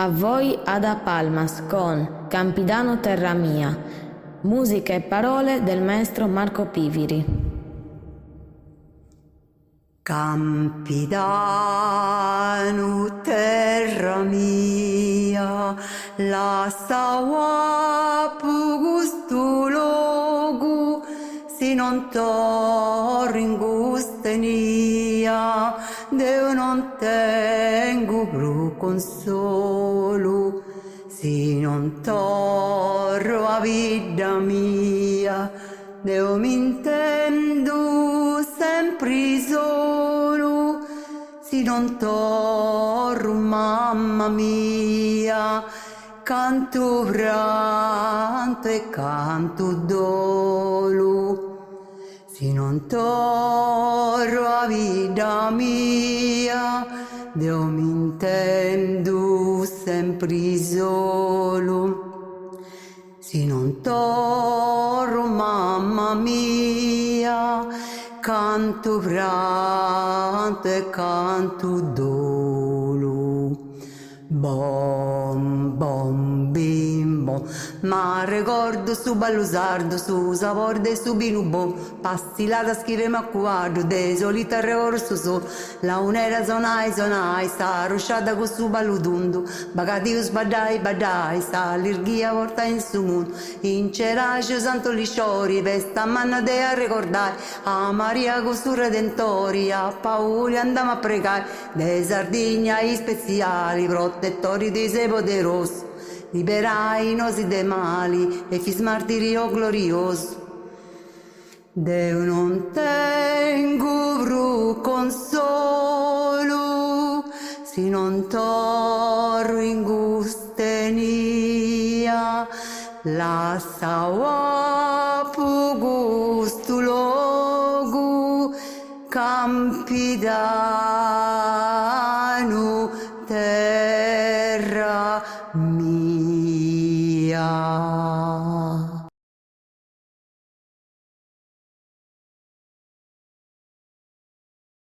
A voi Ada Palmas con Campidano Terra Mia, musica e parole del maestro Marco Piviri. Campidano terra mia, la sawa pugustu logu, si non torro in gustenia, Deo non tengo bru consolo, si non torro a vita mia, Deo mi intendo sempre solo, si non torro mamma mia, canto pranto e canto dolo. Si non torro a vita mia, Deo mi intendo sempre solo. Si non torro mamma mia, canto pranto e canto dolo. Bom, bom, bim, bom, ma ricordo su ballo sardo, su sapore su binu bom, passi là da scrivere a quadro, de solita ricorso so, la un'era sonai, sta rusciata con su ballo dundu, bagadio sbadai, sta l'irghia porta in su mondo, in cerace santo lisciori, vesta manna de a ricordare, a Maria con su redentori, a Paolo andiamo a pregare, de Sardegna i speziali, protettori dei sei poderosi, liberai i nosi dei mali e fis martirio glorioso. Deo non tengo bru consolo, si non torro in gustenia, la sawa pu gustu logu, campida